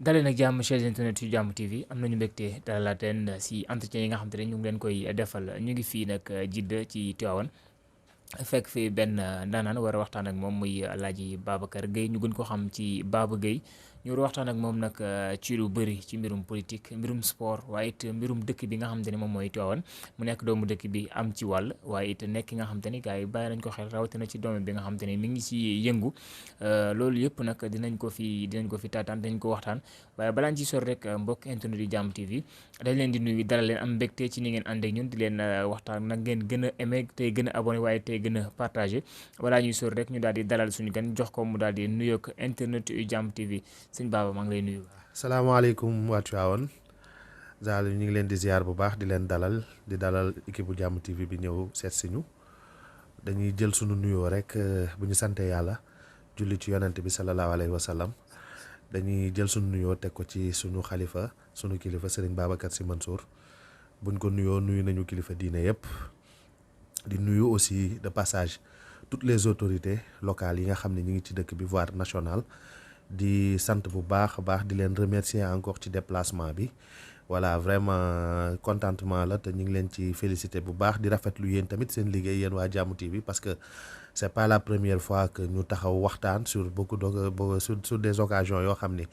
dalee nag jàmm chers internet yu jàmm TV am nañu mbégte dalalaat leen si entretien yi nga xam te ne ñu ngi leen koy defal ñu ngi fii nag Jidda ci Tivaouane fekk fi benn ndaanaan war a waxtaan ak moom muy Alaaji Babacar Gueye ñu gën ko xam ci Baba Gueye ñu war a waxtaan ak moom nag ci lu bëri ci mbirum politique mbirum sport waaye it mbirum dëkk bi nga xam te ne moom mooy Tivaouane mu nekk doomu dëkk bi am ci wàll waaye it nekk nga xam te ni gars yi bàyyi nañ ko xel rawatina ci doom bi nga xam te ne mi ngi si yëngu loolu yëpp nag dinañ ko fi taataan dinañ ko waxtaan waaye balaa ñu ci sor rek mbokk internet yu Jàmm TV dañ leen di nuyu dalal leen am mbégte ci ni ngeen ànd ak ñun di leen waxtaan nag ngeen gën a aimé tey gën a abonné waaye tey gën a partagé balaa ñuy sor rek ñu daal di dalal suñu gan jox ko mu daal di nuyoog internet yu Jàmm TV sëñ Baba maa ngi lay nuyu. salaamaaleykum waa Tivaouane Zal ñu ngi leen di ziar bu baax di leen dalal équipe bu Jàmm TV bi ñëw seet si ñu dañuy jël suñu nuyoo rek bu ñu sante yàlla julli ci yonent bi salallaahu alayhi wa sallam dañuy jël suñu nuyoo teg ko ci suñu xalifa suñu kilifa Serigne Babacar Sy Mansour buñ ko nuyoo nuyu nañu kilifa diine yëpp di nuyu aussi de passage toutes les autorités locales yi nga xam ne ñu ngi ci dëkk bi voire nationale di sant bu baax a baax di leen remercier encore ci déplacement bi voilà vraiment contentement la te ñu ngi leen ci féliciter bu baax di rafetlu yéen tamit seen liggéey yéen waa Jàmm TV parce que c'est pas la première fois que ñu taxaw waxtaan sur beaucoup de sur des occasions yoo xam ni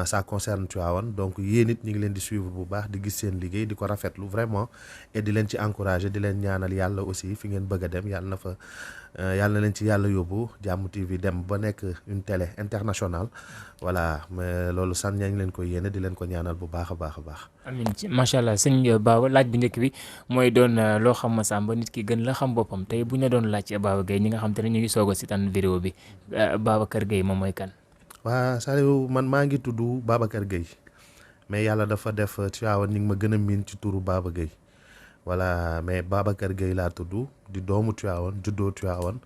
ça concerne Tivaouane donc yéen it ñu ngi leen di suivre bu baax di gis seen liggéey di ko rafetlu vraiment et di leen ci encourager di leen ñaanal yàlla aussi fi ngeen bëgg a dem yàlla na leen ci yàlla yóbbu Jàmm TV dem ba nekk une télé internationale voilà mais loolu san ñaa ngi leen ko yéene di leen ko ñaanal bu baax a baax a baax. amiin ci macha allah sëñ Baba laaj bu njëkk bi mooy doon loo xam ma sàmba nit ki gën la xam boppam tey bu ñu doon laaj ci Baba Gueye ñi nga xam te ne ñu ngi soog a seetaan vidéo bi Babacar Gueye moom mooy kan. waa Saliou man maa ngi tudd Babacar Gueye mais yàlla dafa def Tivaouane ñu ngi ma gën a miin ci turu Baba Gueye voilà mais Babacar Gueye laa tudd di doomu Tivaouane juddoo Tivaouane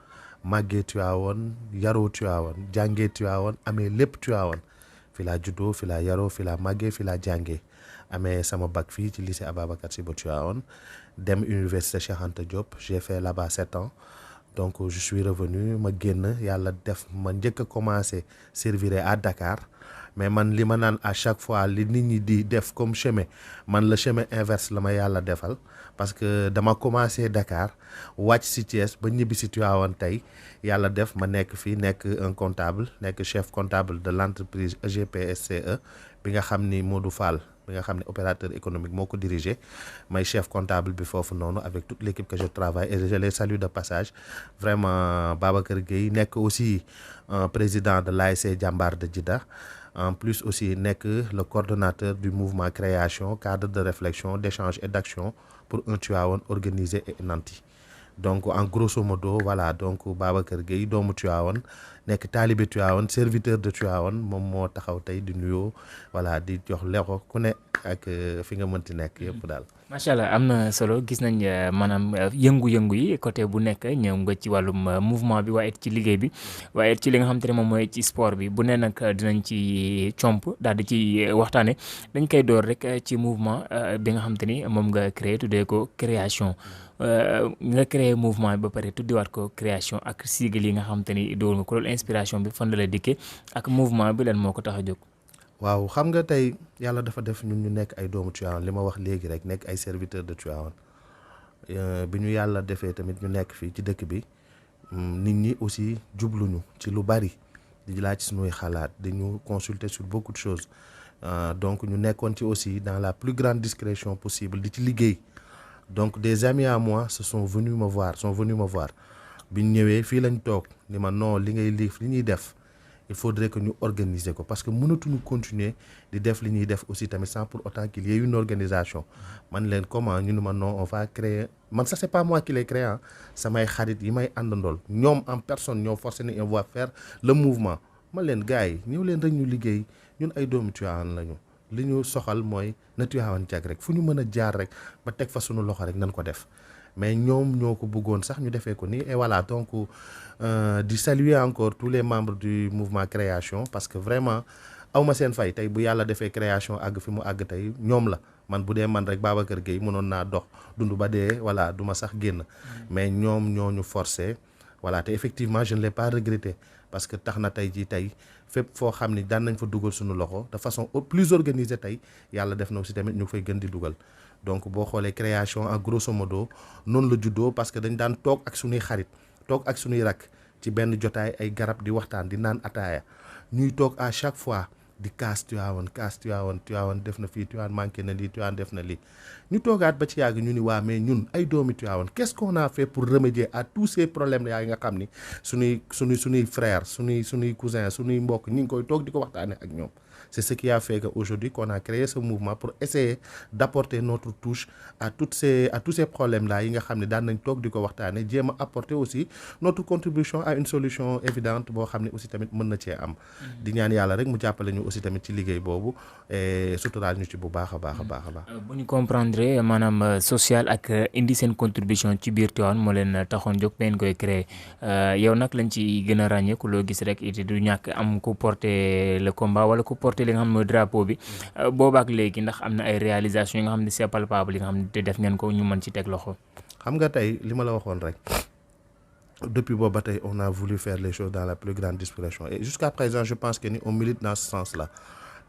màggee Tivaouane yaroo Tivaouane jàngee Tivaouane amee lépp Tivaouane fi laa juddoo fi laa yaroo fi laa màggee fi laa jàngee amee sama bac fii ci lycée Ababacar Sy bu Tivaouane dem université Cheikh Anta Diop j'ai fait là-bas 7 ans donc je suis revenu ma génn yàlla def ma njëkk a commencé servir à Dakar mais man li ma naan à chaque fois li nit ñi di def comme chemin man le chemin inverse la ma yàlla defal parce que dama commencé Dakar wàcc si Thiès ba ñibbi si Tivaouane tey yàlla def ma nekk fii nekk un comptable nekk chef comptable de l'entreprise EGPSCE bi nga xam ni Modou Fall bi nga xam ne opérateur économique moo ko dirigé may chef comptable bi foofu noonu avec toute l'équipe que je travaille et je les salue de passage vraiment Babacar Gueye nekk aussi président de l'ASC Jambar de Djidda en plus aussi nekk le coordonnateur du mouvement création cadre de réflexion d'échange et d'action pour un Tivaouane organisé et nanti donc en grosso modo voilà donc Babacar Gueye doomu Tivaouane nekk taalibe Tivaouane serviteur de Tivaouane moom moo taxaw tey di nuyoo voilà di jox lexo ku ne ak fi nga mënti nekk yëpp daal. macha allah am na solo gis nañ maanaam yëngu-yëngu yi côté bu nekk ñëw nga ci wàllum mouvement bi waaye ci liggéey bi waaye ci li nga xam te ne moom mooy ci sport bi bu ne nag dinañ ci comp daal di ci waxtaane dañ koy door rek ci mouvement bi nga xam te ni moom nga créé tuddee ko création nga créé mouvement bi ba pare tuddiwaat ko création ak sigle yi nga xam te ni doon nga ko loolu inspiration bi fan la la dikkee ak mouvement bi lan moo ko tax a jóg. waaw xam nga tey yàlla dafa def ñun ñu nekk ay doomu Tivaouane li ma wax léegi rek nekk ay serviteur de Tivaouane bi ñu yàlla defee tamit ñu nekk fii ci dëkk bi nit ñi aussi jubluñu ci lu bari di laaj suñuy xalaat di ñu consulter sur beaucoup de choses donc ñu nekkoon ci aussi dans la plus grande discrétion possible di ci liggéey donc des amis à moi sont venus me voir bi ñu ñëwee fii lañ toog ni ma non li ñuy def il faudrait que ñu organiser ko parce que mënatuñu continuer di def li ñuy def aussi tamit sans pour autant qu'il y ait une organisation man leen comment ñu ne ma non on va créer man ça c'est pas moi qui l'ai créé samay xarit yi may àndandool ñoom en personne ñoo forcé ni on va faire le mouvement man leen gars yi ñëw leen rek ñu liggéey ñun ay doomu Tivaouane lañu li ñu soxal mooy na Tivaouane jag rek fu ñu mën a jaar rek ba teg fa suñu loxo rek nañ ko def mais ñoom ñoo ko bëggoon sax ñu defee ko nii et voilà donc di saluer encore tous les membres du mouvement création parce que vraiment awma seen fay tey bu yàlla defee création àgg fi mu àgg tey ñoom la man bu dee man rek Babacar Gueye mënoon naa dox dund ba dee voilà du ma sax génn mais ñoom ñoo ñu forcé voilà te effectivement je ne l'ai pas regretté parce que tax na tey jii tey fépp foo xam ni daan nañ fa dugal suñu loxo de façon plus organisée tey yàlla def na aussi tamit ñu fay gën di dugal donc boo xoolee création en grosso modo noonu la juddoo parce que dañ daan toog ak suñuy xarit toog ak suñuy rakk ci benn jotaay ay garab di waxtaan di naan ataaya ñuy toog à chaque fois di kaas Tivaouane def na fii Tivaouane manqué na lii Tivaouane def na lii ñu toogaat ba ci yàgg ñu ni waa mais ñun ay doomi Tivaouane qu'est-ce qu'on a fait pour remédier à tous ces problèmes yaa nga xam ni suñuy frères suñuy cousins suñuy mbokk ñi ngi koy toog di ko waxtaane ak ñoom. C'est ce qui a fait qu'aujourd'hui qu'on a créé ce mouvement pour essayer d'apporter notre touche à tous ces problèmes-là yi nga xam ne daan nañ toog di ko waxtaane jéem a apporter aussi notre contribution à une solution évidente boo xam ne aussi tamit mën na cee am. di ñaan yàlla rek mu jàppale ñu aussi tamit ci liggéey boobu et suturaal ñu ci bu baax a baax. bu ñu comprendre maanaam social ak indi seen contribution ci biir Tivaouane moo leen taxoon jóg ngeen koy créer yow nag lañ ci gën a ràññee ku loo gis rek it du ñàkk am ku porter le combat wala ku porter li nga xam ne mooy drapeau bi boobaak léegi ndax am na ay réalisation yi nga xam ne c'est palpable yi nga xam ne def ngeen ko ñu mën ci teg loxo. xam nga tey li ma la waxoon rek depuis boobu ba tey on a voulu faire les choses dans la plus grande discrétion et jusqu'à présent je pense que ni on milite dans ce sens-là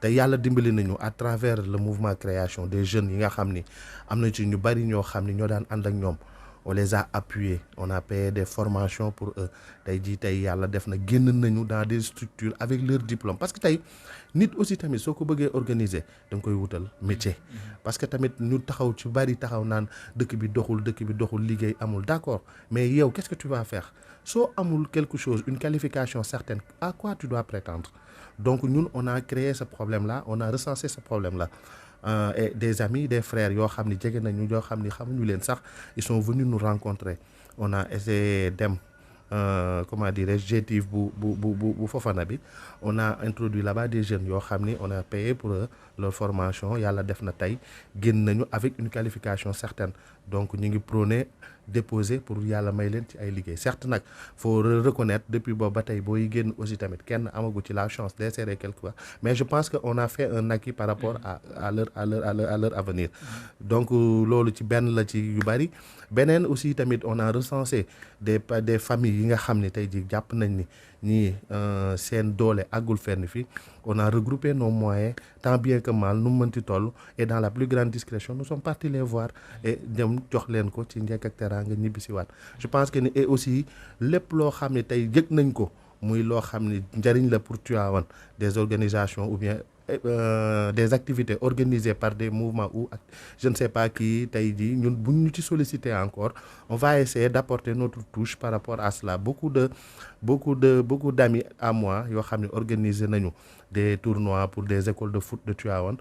te yàlla dimbali nañu à travers le mouvement création des jeunes yi nga xam ni am na ci ñu bari ñoo xam ni ñoo daan ànd ak ñoom on les a appuyés on a payé des formations pour eux tey jii tey yàlla def na génn nañu dans des structures avec leur diplôme parce que tey nit aussi tamit soo ko bëggee organiser da nga koy wutal métier parce que tamit ñu taxaw ci bari taxaw naan dëkk bi doxul liggéey amul d'accord mais yow qu'est-ce que tu vas faire soo amul quelque chose une qualification certaine à quoi tu dois prétendre donc ñun on a créé ce problème-là on a recensé ce problème-là et des amis des frères yoo xam ni jege nañu yoo xam ni xamuñu leen sax ils sont venus nous rencontrer on a essayé dem comment dirais-je GTIF bu Fofana bi on a introduit là-bas des jeunes yoo xam ni on a payé pour leur formation yàlla def na tey génn nañu avec une qualification certaine donc ñu ngi prôné déposer pour yàlla may leen ci ay liggéey certes nag faut reconnaître depuis boobu ba tey booy génn aussi tamit kenn amagu ci la chance d'insérer quelque part mais je pense que on a fait un acquis par rapport à leur avenir donc loolu ci benn la ci yu bari beneen aussi tamit on a recensé des familles yi nga xam ne tey ji jàpp nañ ni ñii seen doole àggul fenn fi on a regroupé nos moyens tant bien que mal nu mu mënti toll et dans la plus grande discrétion nous sommes partis les voir et dem jox leen ko ci njëkk ak teraanga ñibbi si waat je pense que ni et aussi lépp loo xam ne tey yëg nañ ko muy loo xam ne njëriñ la pour Tivaouane des organisations ou bien des activités organisées par des mouvements ou je ne sais pas qui tey jii ñun bu ñu ci solliciter encore on va essayer d'apporter notre touche par rapport à cela beaucoup d'amis à moi yoo xam ne organiser nañu des tournois pour des écoles de foot de Tivaouane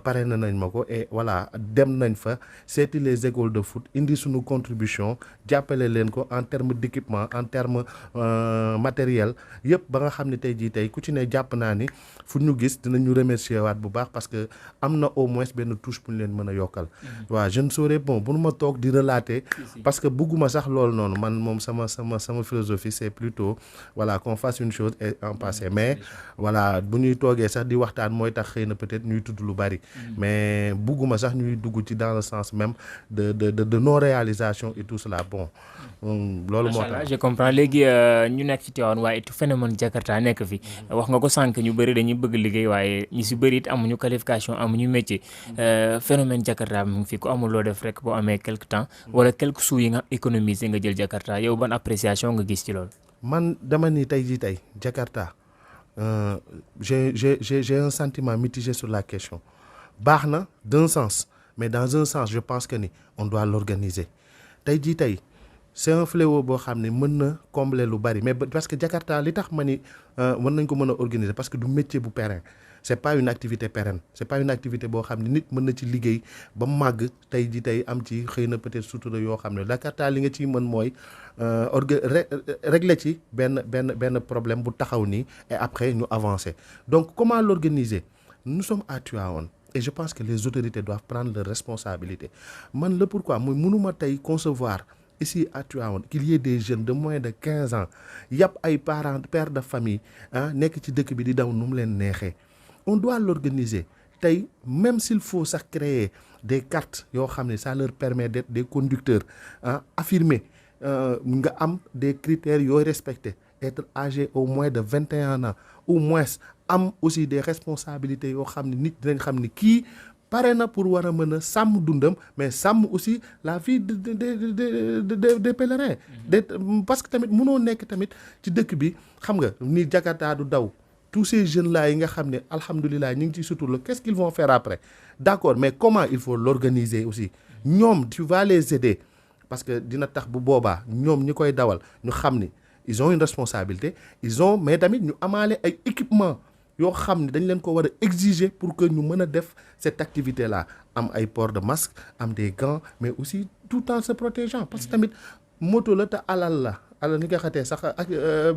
pare nañ ma ko et voilà dem nañ fa seeti les écoles de foot indi suñu contribution jàppale leen ko en termes d'équipement en termes matériel yëpp ba nga xam ne tey jii tey ku ci ne jàpp naa ni fu ñu gis dinañu remercier waat bu baax parce que am na au moins benn touche bu ñu leen mën a yokkal waaw je ne saurais bon bu nu ma toog di relater parce que bëgguma sax loolu noonu man moom sama philosophie c'est plutôt voilà qu'on fasse une chose et en passer mais voilà bu ñuy toogee sax di waxtaan mooy tax xëy na peut-être ñuy tudd lu bari mais bëgguma sax ñuy dugg ci dans le sens même de non réalisation et tout cela bon loolu moo tax je comprends léegi ñu nekk ci Tivaouane waaye it phénomène Jakarta nekk fi wax nga ko sànq ñu bëri dañuy bëgg liggéey waaye ñu si bëri it amuñu qualification amuñu métier phénomène Jakarta mu ngi fi ko amul loo def rek boo amee quelque temps wala quelques sous yi nga économiser nga jël Jakarta yow ban appréciation nga gis ci loolu. man dama ni tey jii tey Jakarta j'ai un sentiment mitigé sur la question baax na d'un sens mais dans un sens je pense que ni on doit l'organiser tey jii tey c'est un fléau boo xam ne mën na combler lu bari mais parce que Jakarta li tax ma ni mën nañ ko mën a organiser parce que du métier bu pérenne c'est pas une activité pérenne c'est pas une activité boo xam ne nit mën na ci liggéey ba màgg tey ji tey am ci xëy na peut-être sutura yoo xam ne Jakarta li nga ciy mën mooy régler ci benn problème bu taxaw nii et après ñu avancer donc comment l'organiser nous sommes à Tivaouane et je pense que les autorités doivent prendre leurs responsabilités man le pourquoi mooy mënuma tey concevoir ici à Tivaouane qu'il y ait des jeunes de moins de 15 ans yàpp ay parents pères de famille nekk ci dëkk bi di daw nu mu leen neexee on doit l'organiser tey même s'il faut sax créer des cartes yoo xam ne ça leur permet d'être des conducteurs affirmés nga am des critères yooyu respectés être âgé au moins de 21 ans au moins am aussi des responsabilités yoo xam ne nit dinañ xam ne kii pare na pour war a mën a sàmm dundam mais sàmm aussi la vie des pèlerins. Parce que tamit mënoo nekk tamit ci dëkk bi xam nga ni Jakarta du daw tous ces jeunes là yi nga xam ne alhamdulilah ñu ngi ci suturla qu'est-ce qu'ils vont faire après d'accord mais comment il faut l'organiser aussi ñoom tu vas les aider parce que dina tax bu boobaa ñoom ñi koy dawal ñu xam ni ils ont une responsabilité mais tamit ñu amaale ay équipement yoo xam ne dañ leen ko war a exiger pour que ñu mën a def cette activité là am ay port de masque am des gants mais aussi tout en se protégeant parce que tamit moto la te alal ni nga xatee sax ak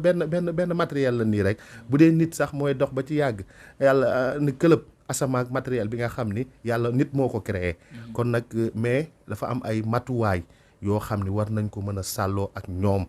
benn matériel la nii rek bu dee nit sax mooy dox ba ci yàgg yàlla ni këlëb asama ak matériel bi nga xam ni yàlla nit moo ko créé kon nag mais dafa am ay matuwaay yoo xam ni war nañ ko mën a sàlloo ak ñoom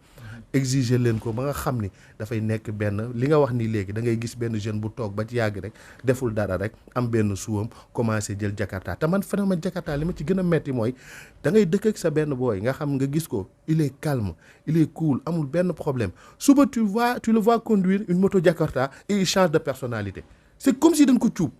exiger leen ko ba nga xam ni dafay nekk benn li nga wax nii léegi da ngay gis benn jeune bu toog ba ci yàgg rek deful dara rek am benn suwam commencé jël Jakarta te man phénomène Jakarta li ma ci gën a metti mooy da ngay dëkk ak sa benn booy nga xam nga gis ko il est calme il est cool amul benn problème suba tu le vois conduire une moto Jakarta et il change de personnalité c'est comme si dañ ko cuub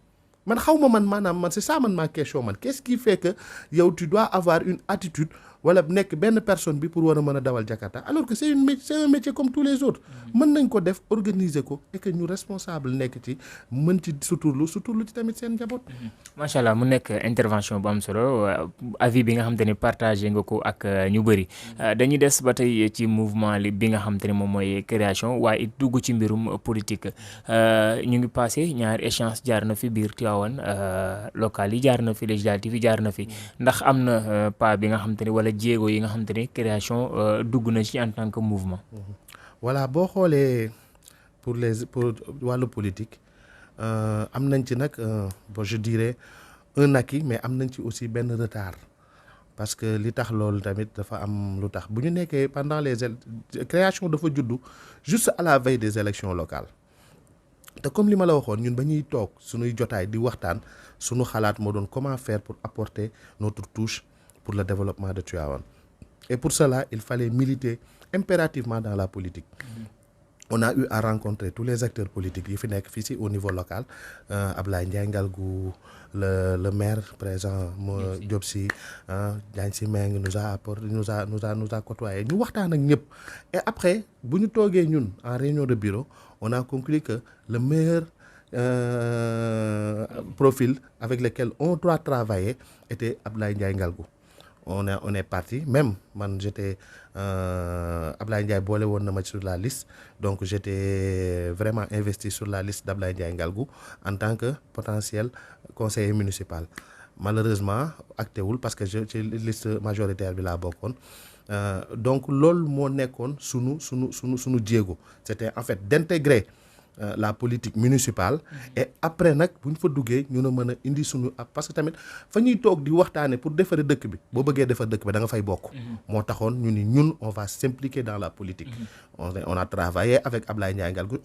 man xaw ma maanaam c'est ça ma question man qu'est-ce qui fait que yow tu dois avoir une attitude wala nekk benn personne bi pour war a mën a dawal Jakarta alors que c'est un métier comme tous les autres mën nañ ko def organiser ko et que ñu responsable nekk ci mën ci suturlu ci tamit seen njaboot. macha allah mu nekk intervention bu am solo avis bi nga xam te ne partagé nga ko ak ñu bëri dañuy des ba tey ci mouvement bi nga xam te ne moom mooy création waaye it dugg ci mbirum politique ñu ngi passé ñaari échéance jaar na fi biir Tivaouane local yi jaar na fi législative yi jaar na fi ndax am na pas bi nga xam te ne wala jéego yi nga xam te ne création dugg na ci en tant que mouvement. voilà boo xoolee pour wàllu politique am nañ ci nag je dirais un acquis mais am nañ ci aussi benn retard parce que li tax loolu tamit dafa am lu tax bu ñu nekkee pendant les création dafa juddu juste à la veille des élections locales te comme li ma la waxoon ñun ba ñuy toog suñuy jotaay di waxtaan suñu xalaat moo doon comment faire pour apporter notre touche pour le développement de Tivaouane et pour cela il fallait militer impérativement dans la politique. On a eu à rencontrer tous les acteurs politiques yi fi nekk fii ci au niveau local Ablaye Ndiaye Ngalgou le maire présent Diop Sy Diagne Sy Mbengue nous a côtoyé ñu waxtaan ak ñëpp et après bu ñu toogee ñun en réunion de bureau on a conclu que le meilleur profil avec lequel on doit travailler était Ablaye Ndiaye Ngalgou. On est parti même man j'étais Ablaye Ndiaye boole woon na ma sur la liste donc j'étais vraiment investi sur la liste d'Ablaye Ndiaye Ngalgou en tant que potentiel conseiller municipal malheureusement acté wul parce que ci liste majoritaire bi laa bokkoon donc loolu moo nekkoon sunu jéego c'était en fait d'intégrer la politique municipale et après nag bu ñu fa duggee ñu ne mën a indi suñu parce que tamit fa ñuy toog di waxtaane pour defare dëkk bi boo bëggee defar dëkk bi da nga fay bokk moo taxoon ñu ni ñun on va s'impliquer dans la politique on a travaillé avec Ablaye Ndiaye Ngalgou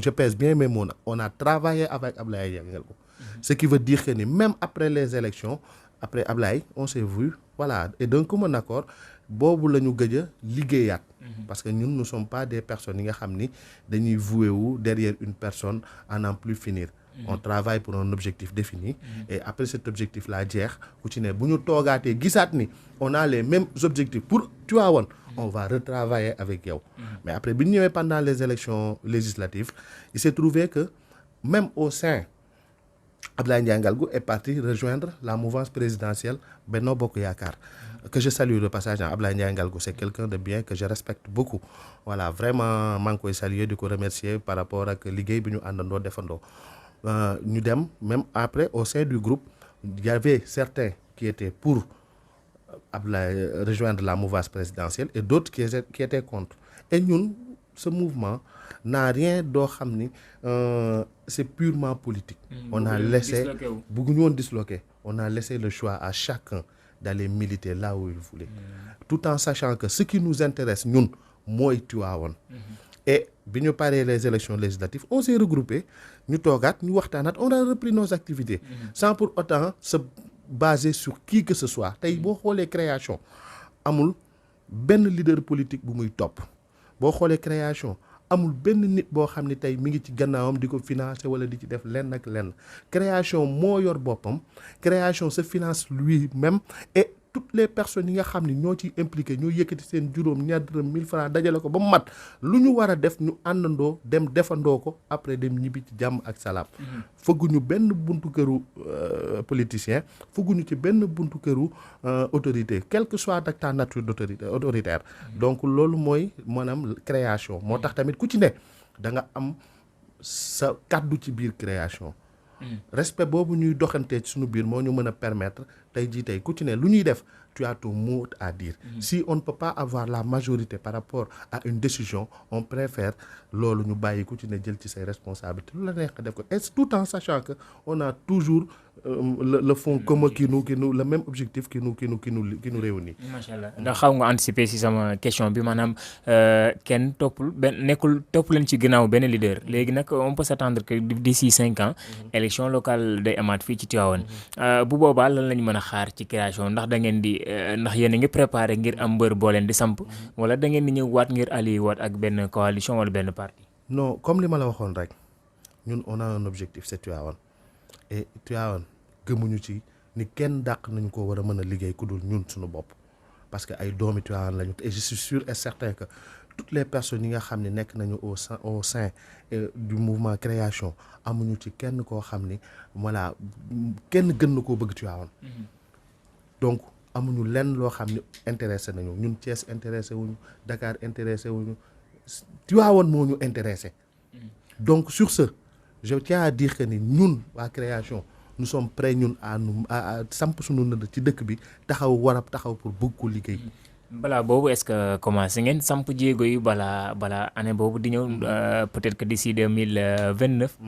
je pèse bien mes mots on a travaillé avec Ablaye Ndiaye Ngalgou ce qui veut dire que ni même après les élections après Ablaye on s'est vu voilà et d'un commun accord boobu la ñu gëj a liggéeyaat parce que ñun ne sommes pas des personnes yi nga xam ni dañuy voué wu derrière une personne à n'en plus finir on travaille pour un objectif défini et après cet objectif là jeex ku ci ne bu ñu toogaatee gisaat ni on a les mêmes objectifs pour Tivaouane on va retravailler avec yow mais après bi ñu ñëwee pendant les élections législatives il s'est trouvé que même au sein Ablaye Ndiaye Ngalgou est parti rejoindre la mouvance présidentielle Benno Bokk Yaakaar que je salue de passage. Ablaye Ndiaye Ngalgou c'est quelqu'un de bien que je respecte beaucoup voilà vraiment maa ngi koy saluer di ko remercier par rapport ak liggéey bi ñu àndandoo defandoo ñu dem même après au sein du groupe il y avait certains qui étaient pour Ablaye rejoindre la mouvance présidentielle et d'autres qui étaient contre et ñun ce mouvement n'a rien doo xam ni c'est purement politique on a laissé bëgguñu woon disloquer on a laissé le choix à chacun d'aller militer là où il voulait tout en sachant que ce qui nous intéresse ñun mooy Tivaouane et bi ñu paree les élections législatives on s'est regroupé ñu toogaat ñu waxtaanaat on a repris nos activités sans pour autant se baser sur qui que ce soit tey boo xoolee création amul benn leader politique bu muy topp boo xoolee création amul benn nit boo xam ni tey mi ngi ci gannaawam di ko financer wala di ci def lenn ak lenn création moo yor boppam création se finance lui-même et toutes les personnes yi nga xam ne ñoo ciy impliqué ñoo yëkkati seen juróom ñaar dërëm 1000 francs dajale ko ba mu mat lu ñu war a def ñu àndandoo dem defandoo ko après dem ñibbi ci jàmm ak salaam. fëgguñu benn buntu këru politicien fëgguñu ci benn buntu këru autorité quelle que soit nag ta nature d'autorité autoritaire. donc loolu mooy maanaam création moo tax tamit ku ci ne da nga am sa kàddu ci biir création. respect boobu ñuy doxantee ci suñu biir moo ñu mën a permettre tey jii tey ku ci ne lu ñuy def tu as ton mot à dire. Si on ne peut pas avoir la majorité par rapport à une décision on préfère loolu ñu bàyyi ku ci ne jël ci say responsabilités lu la neex def ko et tout en sachant que on a toujours le fond commun qui nous le même objectif qui nous réunit. macha allah ndax xaw nga anticiper si sama question bi maanaam kenn toppul topp leen ci ginnaaw benn leader léegi nag on peut s'attendre que d'ici 5 ans. élection locale day amaat fii ci Tivaouane. bu boobaa lan lañ mën a xaar ci création ndax da ngeen di ndax yéen a ngi préparé ngir am mbër boo leen di samp wala da ngeen di ñëw waat ngir allié waat ak benn coalition wala benn parti. non comme li ma la waxoon rek ñun on a un objectif c'est Tivaouane et Tivaouane gëmuñu ci ni kenn dàq nañu ko war a mën a liggéey ku dul ñun suñu bopp parce que ay doomi Tivaouane lañu et je suis sûr et certain que toutes les personnes yi nga xam ne nekk nañu au sein du mouvement création amuñu ci kenn koo xam ni voilà kenn gën na koo bëgg Tivaouane. donc amuñu lenn loo xam ne intéressé nañu ñun Thiès intéressé wuñu Dakar intéressé wuñu Tivaouane moo ñu intéressé. donc sur ce je tiens à dire que ni ñun waa création nous sommes prêts ñun à samp suñu nëdd ci dëkk bi taxaw pour bëgg ko liggéey. balaa boobu est-ce que commencé ngeen samp jéego yi balaa année boobu di ñëw peut-être que d'ici 2029.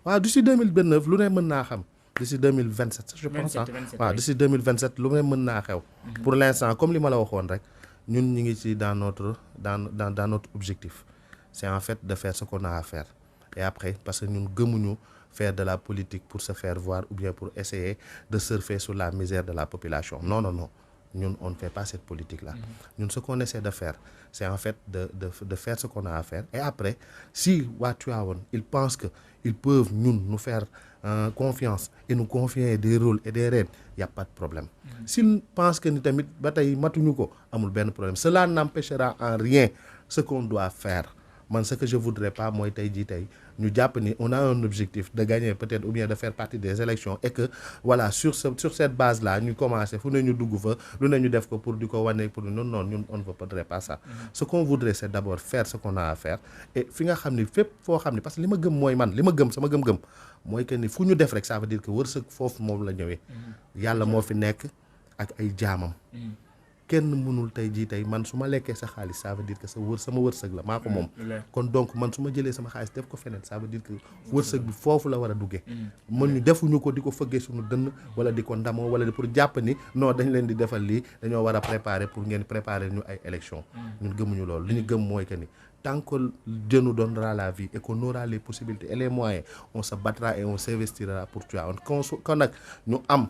waaw d'ici 2029 lu ne mën naa xam. d'ici 2027 je pense waaw d'ici 2027 lu ne mën naa xew. pour l'instant comme li ma la waxoon rek ñun ñu ngi ci dans notre objectif c'est en fait de faire ce qu'on a à faire et après parce que ñun gëmuñu faire de la politique pour se faire voir ou bien pour essayer de surfer sur la misère de la population non ñun on ne fait pas cette politique là ñun ce qu'on essaie de faire c'est en fait de faire ce qu'on a à faire et après si waa Tivaouane ils pensent que ils peuvent ñun nous faire confiance et nous confier des rôles et des rênes y a pas de problème s'ils pensent que ni tamit ba tey matuñu ko amul benn problème cela n'empêchera en rien ce qu'on doit faire man ce que je voudrais pas mooy tey jii tey ñu jàpp ni on a un objectif de gagner peut-être ou bien de faire partie des élections et que voilà sur cette base là ñu commencer fu ne ñu dugg fa lu ne ñu def ko pour di ko wane pour non ñun on ne voudrait pas ça. Ce qu'on voudrait c'est d'abord faire ce qu'on a à faire et fi nga xam ni fépp foo xam ni parce que li ma gëm mooy man li ma gëm sama gëm-gëm mooy que ni fu ñu def rek ça veut dire que wërsëg foofu moom la ñëwee. yàlla moo fi nekk ak ay jaamam. kenn mënul tey jii tey man su ma lekkee sa xaalis ça veut dire que sama wërsëg la maa ko moom kon donc man su ma jëlee sama xaalis def ko feneen ça veut dire que wërsëg bi foofu la war a duggee mën ñu defuñu ko di ko fëggee suñu dënn wala di ko ndamoo wala pour jàpp ni non dañ leen di defal lii dañoo war a préparer pour ngeen préparer ñu ay élections ñun gëmuñu loolu li ñu gëm mooy que ni tant que Dieu nous donnera la vie et qu'on aura les possibilités et les moyens on se battra et on s'investira pour Tivaouane kon nag ñu am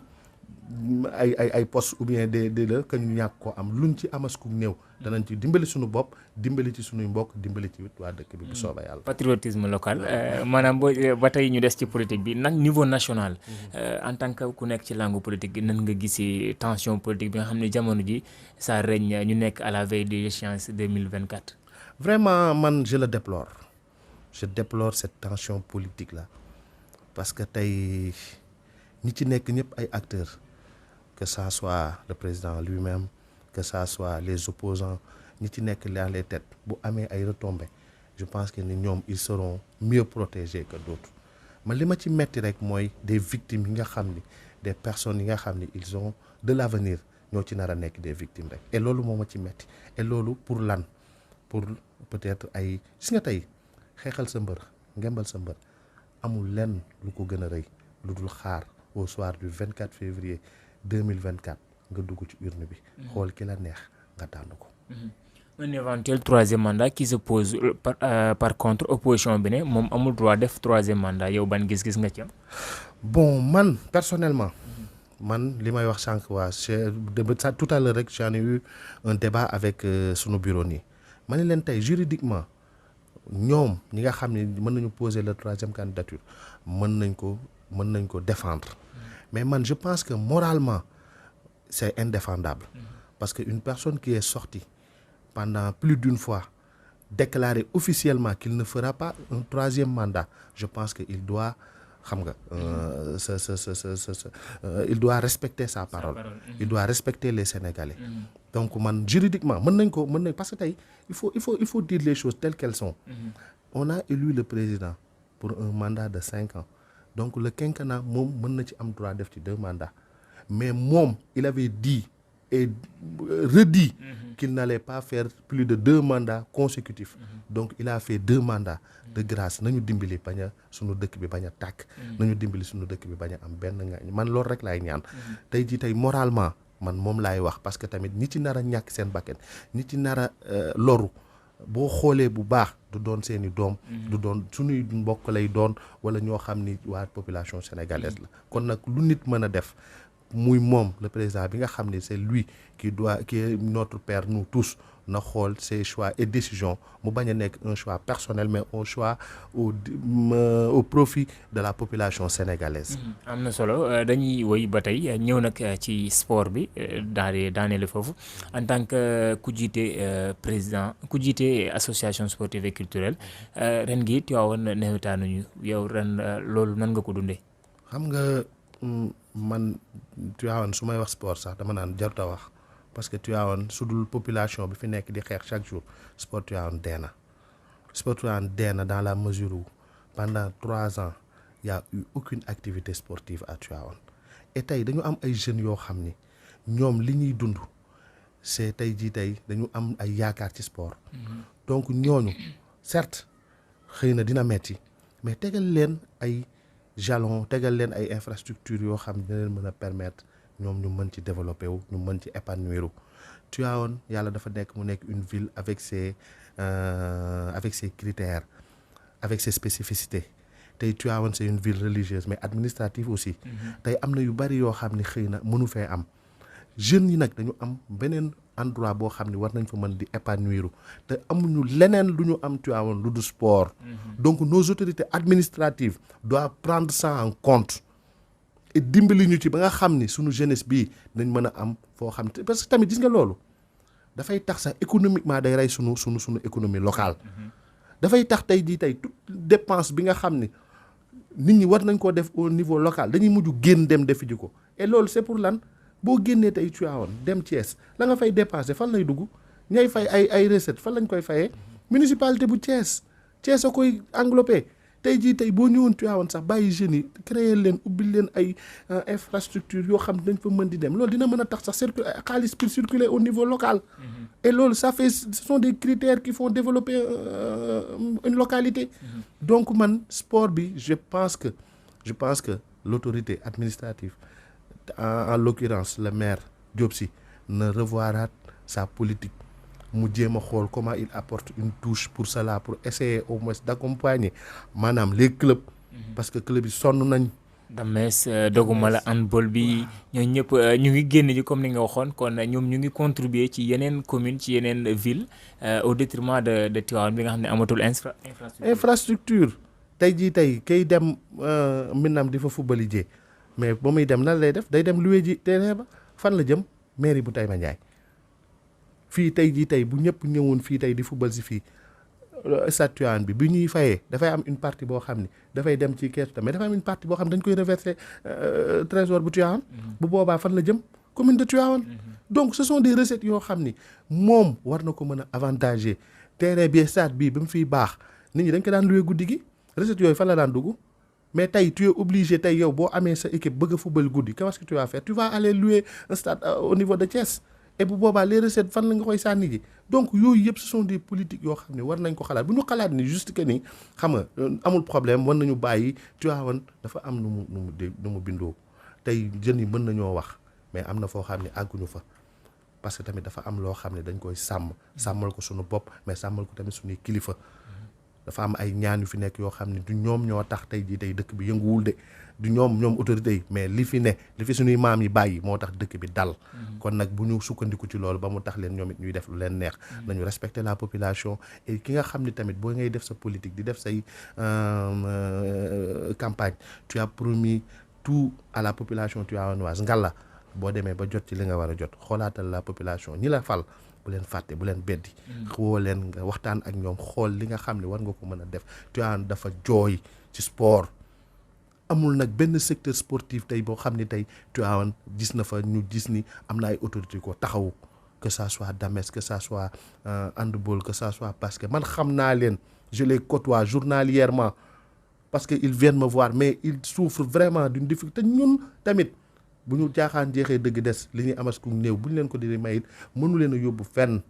ay poste ou bien des la que ñu ñàkk koo am luñ ci amas ku néew danañ ci dimbali suñu bopp dimbali ci suñuy mbokk dimbali ci waa dëkk bi bu soobee yàlla. patriotisme local maanaam ba tey ñu des ci politique bi nag niveau national en tant que ku nekk ci langue politique bi nan nga gisee tension politique bi nga xam ne jamono ji ça règne ñu nekk à la veille de l'échéance 2024. vraiment man je déplore cette tension politique là parce que tey ñi ci nekk ñëpp ay acteurs que ça soit le président lui-même que ça soit les opposants ñi ci nekk dans les têtes bu amee ay retombées je pense que ni ñoom ils seront mieux protégés que d'autres man li ma ci metti rek mooy des victimes yi nga xam ni des personnes yi nga xam ni ils ont de l'avenir ñoo ci nar a nekk des victimes rek et loolu moo ma ci metti et loolu pour lan pour peut-être ay gis nga tey xeexal sa mbër ngembal sa mbër amul lenn lu ko gën a rëy lu dul xaar au soir du 24 février 2024 nga dugg ci urne bi xool ki la neex nga tànn ko. Un éventuel troisième mandat qui se pose par contre opposition bi ne moom amul droit def troisième mandat yow ban gis-gis nga ci am. bon man personnellement man li may wax sànq waa tout à l'heure rek j'en ai eu un débat avec sunu bureau nii ma ne leen tey juridiquement ñoom ñi nga xam ne mën nañu poser la 3e candidature mën nañ ko défendre mais man je pense que moralement c'est indéfendable parce que une personne qui est sortie pendant plus d'une fois déclarer officiellement qu'il ne fera pas un 3e mandat, je pense qu'il doit il doit respecter sa parole. Il doit respecter les Sénégalais. Donc man juridiquement parce que il faut dire les choses telles qu'elles sont. On a élu le président pour un mandat de 5 ans. Donc le quinquennat moom mën na ci am droit def ci 2 mandats. Mais moom il avait dit et redit qu'il n'allait pas faire plus de 2 mandats consécutifs. Donc il a fait 2 mandats de grâce. Nañu dimbali bañ a sunu dëkk bi bañ a tàkk. Nañu dimbali sunu dëkk bi bañ a am benn ngaañ man loolu rek laay ñaan. Tey jii tey moralement man moom laay wax parce que tamit ñi ci nar a ñàkk seen bakkan ñi ci nar a loru boo xoolee bu baax du doon seeni doom. du doon suñuy mbokk lay doon wala ñoo xam ni waa population sénégalaise la kon nag lu nit mën a def. muy moom le président bi nga xam ne c'est lui qui est notre père nous tous na xool ses choix et décisions mu bañ a nekk un choix personnel mais un choix au profit de la population sénégalaise. am na solo dañuy woy ba tey ñëw nag ci sport bi daaneel foofu en tant que ku jiite président ku jiite association sportive et culturelle ren gi Tivaouane nawetaanuñu yow ren loolu nan nga ko dundee. xam nga. Man Tivaouane su may wax sport sax dama naan jarut a wax parce que Tivaouane su dul population bi fi nekk di xeex chaque jour sport Tivaouane dee na dans la mesure où pendant 3 ans il y a eu aucune activité sportive à Tivaouane et tey dañu am ay jeunes yoo xam ni ñoom li ñuy dund c'est tey jii tey dañu am ay yaakaar ci sport donc ñooñu certes xëy na dina metti mais tegal leen ay jalon tegal leen ay infrastructures yoo xam ne dina leen mën a permettre ñoom ñu mën ci développer wu ñu mën ci épanouir wu Tivaouane yàlla dafa nekk mu nekk une ville avec ses critères avec ses spécificités tey Tivaouane c'est une ville religieuse mais administrative aussi tey am na yu bari yoo xam ne xëy na mënu fee am jeunes yi nag dañu am beneen endroit boo xam ne war nañ fa mën di épanouir te amuñu leneen lu ñu am Tivaouane lu du sport. Donc nos autorités administratives doivent prendre ça en compte et dimbali ñu ci ba nga xam ni suñu jeunesse bii nañ mën a am foo xam te parce que tamit gis nga loolu dafay tax sax économiquement day rey sunu économie locale. dafay tax tey jii tey toute dépense bi nga xam ni nit ñi war nañ koo def au niveau local dañuy mujj génn dem defi ji ko et loolu c'est pour lan. boo génnee tey Tivaouane dem Thiès la nga fay dépenser fan lay dugg ñay fay ay recettes fan lañ koy fayee municipalité bu Thiès a koy englobé tey jii tey boo ñëwoon Tivaouane sax bàyyi jeunes yi créer leen ubbil leen ay infrastructure yoo xam dañ fa mën di dem loolu dina mën a tax sax xaalis pour circuler au niveau local. Et loolu ce sont des critères qui font développer une localité. Donc man sport bi je pense que l'autorité administrative en l'occurrence le maire Diop Sy ne revoira sa politique mu jéem a xool comment il apporte une touche pour cela pour essayer au moins d'accompagner maanaam les clubs parce que clubs yi sonn nañ. Dames doguma la handball bi ñoo ñëpp ñu ngi génn ji comme ni nga waxoon kon ñoom ñu ngi contribuer ci yeneen commune ci yeneen ville au détriment de Tivaouane bi nga xam ne amatul infrastructure tey jii tey kay dem Minam di fa football jee mais ba muy dem nan lay def day dem loué ji terrain ba fan la jëm mairie bu Taïba Ndiaye fii tey jii tey bu ñëpp ñëwoon fii tey di football si fii stade Tivaouane bi ñuy fayee dafay am une partie boo xam ne dafay dem ci keesu tamit dafay am une partie boo xam ne dañ koy reverser trésor bu Tivaouane bu boobaa fan la jëm commune de Tivaouane donc ce sont des recettes yoo xam ni moom war na ko mën a avantager terrain bi stade bii ba mu fiy baax nit ñi dañ ko daan loué guddi gi recettes yooyu fan la daan dugg mais tey tu es obligé tey yow boo amee sa équipe bëgg a football guddi qu'est-ce que tu vas faire tu vas aller louer un stade au niveau de Thiès et bu boobaa les recettes fan la nga koy sànni ji donc yooyu yëpp ce sont des politiques yoo xam ne war nañ ko xalaat bu ñu xalaat ni juste que ni xam nga amul problème war nañu bàyyi Tivaouane dafa am nu mu bindoo tey jeunes yi mën nañoo wax mais am na foo xam ne àgguñu fa parce que tamit dafa am loo xam ne dañ koy sàmmal ko suñu bopp mais sàmmal ko tamit suñuy kilifa dafa am ay ñaan yu fi nekk yoo xam ne du ñoom ñoo tax tey jii tey dëkk bi yënguwul de du ñoom autorités yi mais li fi suñuy maam yi bàyyi moo tax dëkk bi dal. kon nag bu ñu sukkandiku ci loolu ba mu tax leen ñoom it ñuy def lu leen neex. nañu respecter la population et ki nga xam ne tamit boo ngay def sa politique di def say campagne tu as promis tout à la population tivaouanoise ngalla boo demee ba jot ci li nga war a jot xoolaatal la population ñi la fal bu leen fàtte bu leen beddi. woo leen nga waxtaan ak ñoom xool li nga xam ne war nga ko mën a def Tivaouane dafa jooy ci sport. amul nag benn secteur sportif tey boo xam ne tey Tivaouane gis na fa ñu gis ni am na ay autorités ko taxawu que ça soit Dames que ça soit handball que ça soit basket man xam naa leen je les côtoie journalièrement parce que ils viennent me voir mais ils souffrent vraiment d'une difficulté ñun tamit bu ñu jaaxaan jeexee dëgg des li ñuy amas ku néew bu ñu leen ko di may it mënu leen a yóbbu fenn.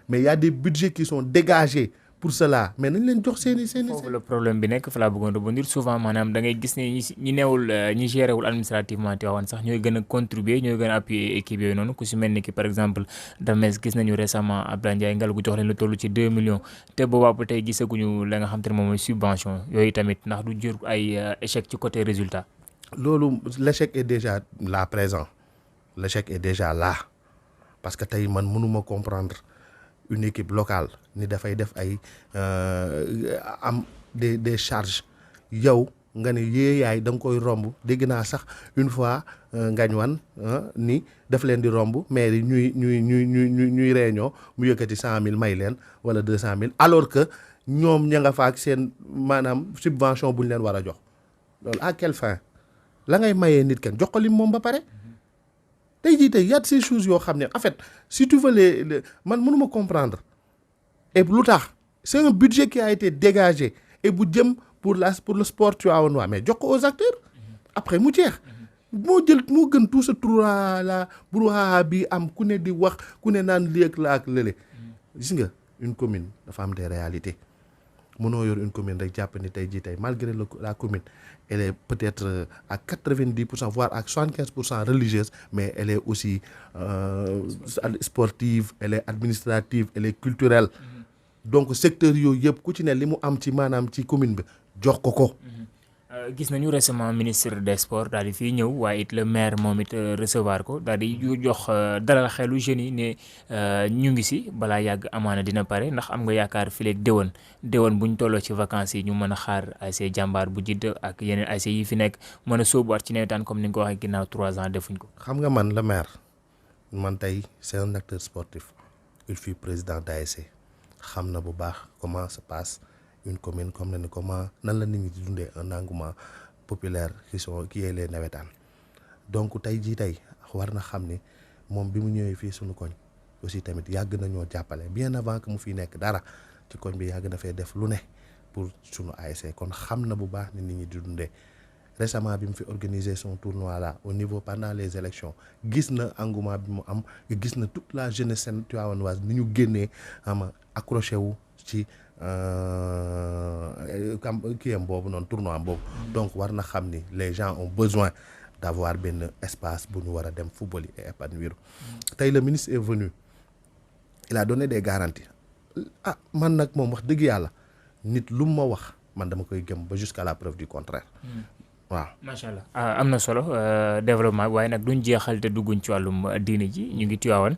mais y a des budgets qui sont dégagés pour cela mais nañ leen jox seeni foofu le problème bi nekk fa laa bëggoon rebondir souvent maanaam da ngay gis ne ñi neewul ñi géré wul administrativement Tivaouane sax ñooy gën a contribuer ñooy gën a appuyer équipe yooyu noonu ku si mel ni ki par exemple Dames gis nañu récemment Abdoulaye Ndiaye Ngalgou jox leen lu toll ci 2 millions te boobaa ba tey gisaguñu la nga xam te ne moom mooy subvention yooyu tamit ndax du jur ay échec ci côté résultat. loolu l'échec est déjà là présent l'échec est déjà là parce que tey man mënuma comprendre une équipe locale ni dafay def ay am des charges yow nga ne yaay da nga koy romb dégg naa sax une fois ngañwan ni daf leen di romb mais ñuy réunion mu yëkkati 100 000 may leen wala 200 000 alors que ñoom ña nga fa ak seen maanaam subvention bu ñu leen war a jox loolu à quelle fin la ngay mayee nit kenn jox ko lim moom ba pare. tey jii tey y a ces choses yoo xam ne en fait si tu veux les man mënuma comprendre et lu tax c'est un budget qui a été dégagé et bu jëm pour le sport tivaouanois mais jox ko aux acteurs après mu jeex moo gën tout ce trou-là la brouhaha bi am ku ne di wax ku ne naan lii ak la ak lële gis nga une commune dafa am des réalités mënoo yor une commune rek jàpp ni tey jii tey malgré la commune elle est peut-être à 90% voire à 75% religieuse mais elle est aussi sportive elle est administrative elle est culturelle donc secteur yooyu yëpp ku ci ne li mu am ci maanaam ci commune bi jox ko. gis nañu récemment ministre des sports daal di fii ñëw waaye it le maire moom it recevoir ko daal di jox dalal xelu jeunes yi ne ñu ngi si balaa yàgg amaana dina pare ndax am nga yaakaar fileeg déwén bu ñu tolloo ci vacances yi ñu mën a xaar ASC Jàmbaar bu Jidd ak yeneen ASC yi fi nekk mën a sóobuwaat ci nawetaan comme ni nga ko waxee ginnaaw 3 ans defuñ ko. xam nga man le maire man tey c'est un acteur sportif il fut président d'ASC xam na bu baax comment se passe une commune comme ne comment nan la nit ñi di dundee un engouement populaire qui est les nawetaan donc tey jii tey war na xam ni moom bi mu ñëwee fii suñu koñ aussi tamit yàgg nañoo jàppale bien avant que mu fi nekk dara ci koñ bi yàgg na fay def lu ne pour suñu ASC kon xam na bu baax ni nit ñi di dundee récemment bi mu fi organiser son tournoi là au niveau pendant les élections gis na engouement bi mu am gis na toute la jeunesse tivaouanoise ni ñu génnee ama accroché wu ci kiyam boobu noonu tournoi boobu donc war na xam ni les gens ont besoin d'avoir benn espace bu ñu war a dem football yi et épanouir tey le ministre est venu il a donné des garanties man nag moom wax dëgg yàlla nit lu ma wax man dama koy gëm ba jusqu'à la preuve du contraire waaw macha allah am na solo développement waaye nag duñ jeexal te dugguñ ci wàllum diine ji ñu ngi Tivaouane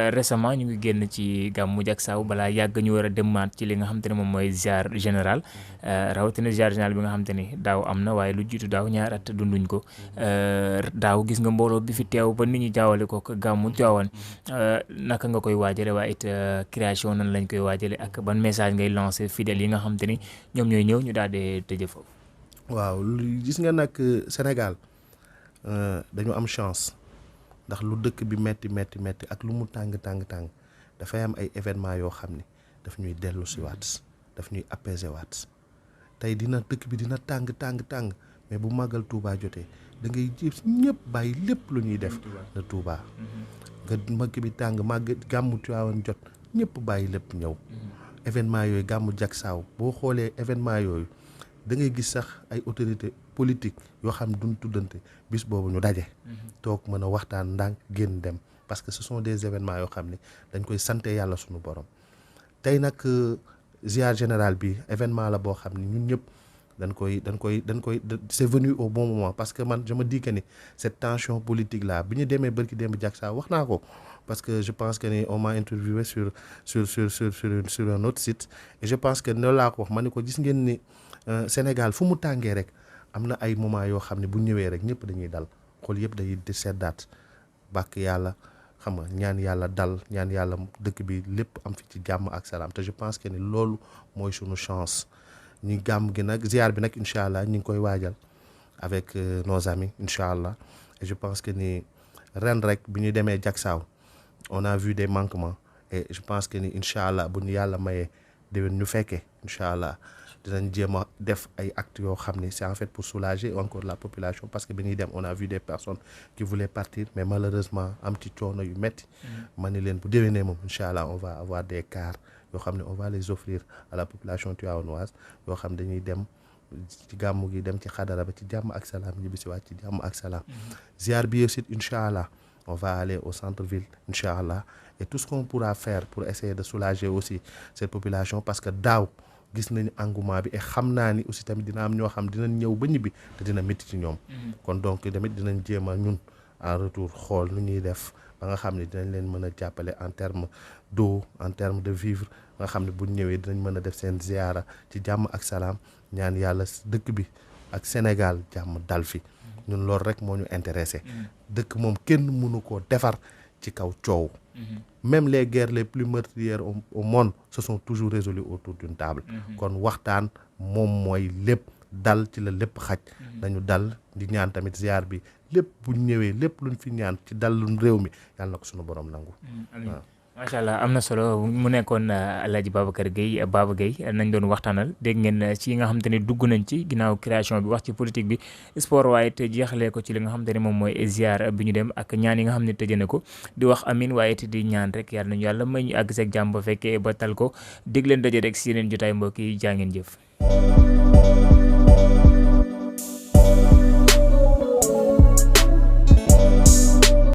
récemment ñu ngi génn ci gàmmu Jaksaaw balaa yàgg ñu war a demaat ci li nga xam te ne moom mooy ziar général rawatina ziar général bi nga xam te ni daaw am na waaye lu jiitu daaw ñaar at dunduñ ko daaw gis nga mbooloo bi fi teew ba nit ñi jaawale ko gàmmu Tivaouane naka nga koy waajale waaye it création nan lañ koy waajale ak ban message ngay lancer fidèles yi nga xam te ni ñoom ñooy ñëw ñu daal di tëjee foofu. waaw gis nga nag Sénégal dañu am chance ndax lu dëkk bi metti ak lu mu tàng dafay am ay événements yoo xam ne daf ñuy dellu si waat daf ñuy apaiser waat tey dëkk bi dina tàng mais bu màggal Touba jotee da ngay jéem ñëpp bàyyi lépp lu ñuy def na Touba nga mag bi tàng gàmmu Tivaouane jot ñëpp bàyyi lépp ñëw événement yooyu gàmmu Jaksaaw boo xoolee événement yooyu da ngay gis sax ay autorités politiques yoo xam ne duñ tuddante bis boobu ñu daje. toog mën a waxtaan ndànk génn dem parce que ce sont des événements yoo xam ne dañ koy sante yàlla suñu borom tey nag ziar général bi événement la boo xam ne ñun ñëpp dañ koy c'est venu au bon moment parce que man je me dis que ni cette tension politique là bi ñu demee bërki démb Diacksao wax naa ko parce que je pense que ni on m'a interviewé sur un autre site et je pense que noonu laa ko wax ma ne ko gis ngeen ni Sénégal fu mu tàngee rek am na ay moment yoo xam ne bu ñëwee rek ñëpp dañuy dal xool yëpp day di seddaat bàkk yàlla xam nga ñaan yàlla dal ñaan yàlla dëkk bi lépp am fi ci jàmm ak salaam te je pense que ni loolu mooy sunu chance ñu gàmm gi nag ziar bi nag incha allah ñu ngi koy waajal avec nos amis incha allah et je pense que ni ren rek bi ñu demee Diacksao on a vu des manquements et je pense que ni incha allah bu ñu yàlla mayee déwén ñu fekkee incha allah dinañ jéem a def ay actes yoo xam ni c'est en fait pour soulager encore la population parce que bi ñuy dem on a vu des personnes qui voulaient partir mais malheureusement am ci coono yu metti ma ni leen bu déwénee moom incha allah on va avoir des cars yoo xam ne on va les offrir à la population tivaouanoise yoo xam dañuy dem ci gàmmu gi dem ci xadara ba ci jàmm ak salaam ñibbisiwaat ci jàmm ak salaam ziar bi aussi incha allah on va aller au centre-ville incha allah et tout ce qu'on pourra faire pour essayer de soulager aussi cette population parce que daaw gis nañu engouement bi et xam naa ni aussi tamit dina am ñoo xam dinañ ñëw ba ñibbi te dina métti ci ñoom kon donc tamit dinañ jéem a ñun en retour xool nu ñuy def ba nga xam ne dinañ leen mën a jàppale en terme d'eau en terme de vivre nga xam ne buñ ñëwee dinañ mën a def seen ziara ci jàmm ak salaam ñaan yàlla dëkk bi ak Sénégal jàmm dal fi ñun loolu rek moo ñu intéressé dëkk moom kenn mënu koo defar ci kaw coow même les guerres les plus meurtrières au monde se sont toujours résolues autour d'une table kon waxtaan moom mooy lépp dal ci la lépp xaj nañu dal di ñaan tamit ziar bi lépp bu ñëwee lépp luñ fi ñaan ci dalum réew mi yàlla na ko suñu borom nangu waaw macha allah am na solo mu nekkoon Alaaji Babacar Gueye Baba Gueye nañ doon waxtaanal dégg ngeen ci nga xam te ne dugg nañ ci ginnaaw création bi wax ci politique bi sport waaye te jeexalee ko ci li nga xam te ne moom mooy ziar bi ñu dem ak ñaan yi nga xam ne tëjee na ko di wax amin waaye te di ñaan rek yàlla nañu yàlla may ñu àgg seeg jàmm ba fekkee ba tal ko dégg leen daje rek si yeneen jotaay mbokk yi jaa ngeen jëf